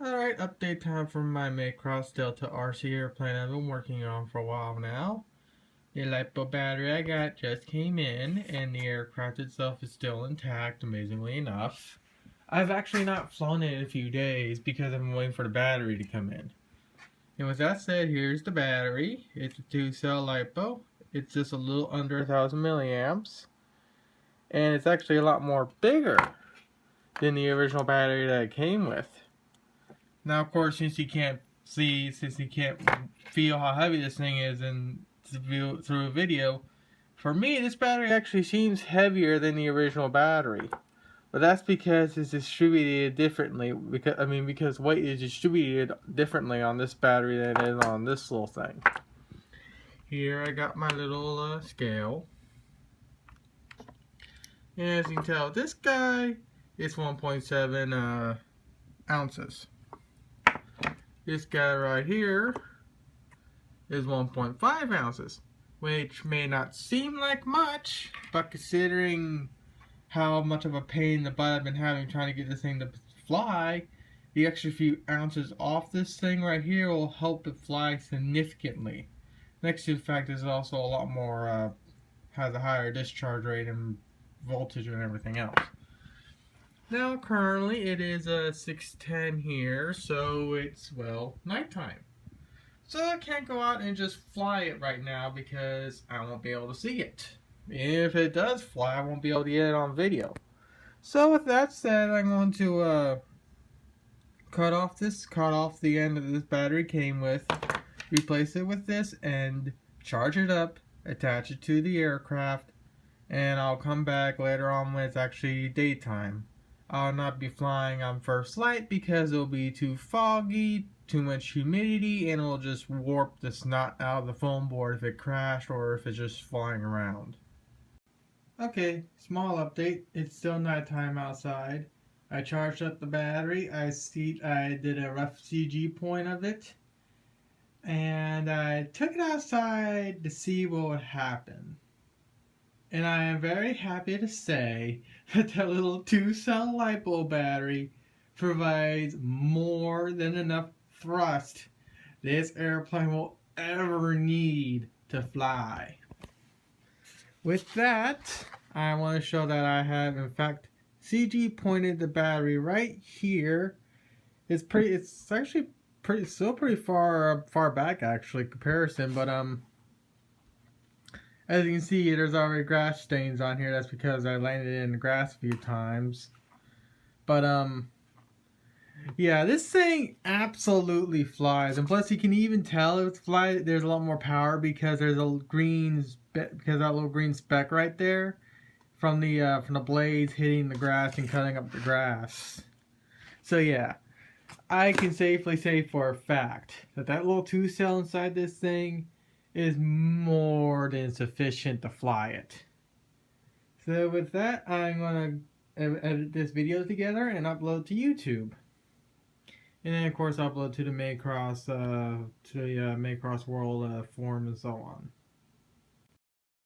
Alright, update time for my Macross Delta RC airplane I've been working on for a while now. The LiPo battery I got just came in, and the aircraft itself is still intact, amazingly enough. I've actually not flown it in a few days because I've been waiting for the battery to come in. And with that said, here's the battery. It's a 2-cell LiPo. It's just a little under 1,000 milliamps. And it's actually a lot more bigger than the original battery that it came with. Now, of course, since you can't feel how heavy this thing is through a video, for me, this battery actually seems heavier than the original battery. But that's because it's distributed differently. Because weight is distributed differently on this battery than it is on this little thing. Here I got my little scale. And as you can tell, this guy is 1.7 ounces. This guy right here is 1.5 ounces, which may not seem like much, but considering how much of a pain in the butt I've been having trying to get this thing to fly, the extra few ounces off this thing right here will help it fly significantly. Next to the fact is also a lot more, has a higher discharge rate and voltage and everything else. Now currently it is 6:10 here, so it's, well, nighttime. So I can't go out and just fly it right now because I won't be able to see it. If it does fly, I won't be able to get it on video. So with that said, I'm going to cut off the end of this battery came with, replace it with this end, charge it up, attach it to the aircraft, and I'll come back later on when it's actually daytime. I'll not be flying on first light because it'll be too foggy, too much humidity, and it'll just warp the snot out of the foam board if it crashed or if it's just flying around. Okay, small update. It's still nighttime outside. I charged up the battery. I did a rough CG point of it, and I took it outside to see what would happen. And I am very happy to say that that little 2-cell LiPo battery provides more than enough thrust this airplane will ever need to fly. With that, I want to show that I have in fact CG pointed the battery right here. It's actually still pretty far back actually comparison, but as you can see, there's already grass stains on here. That's because I landed in the grass a few times. But, yeah, this thing absolutely flies. And plus, you can even tell it's flying. There's a lot more power because there's a because that little green speck right there from the blades hitting the grass and cutting up the grass. So, yeah, I can safely say for a fact that that little 2-cell inside this thing is more than sufficient to fly it. So with that, I'm going to edit this video together and upload to YouTube. And then of course upload to the Macross World forum and so on.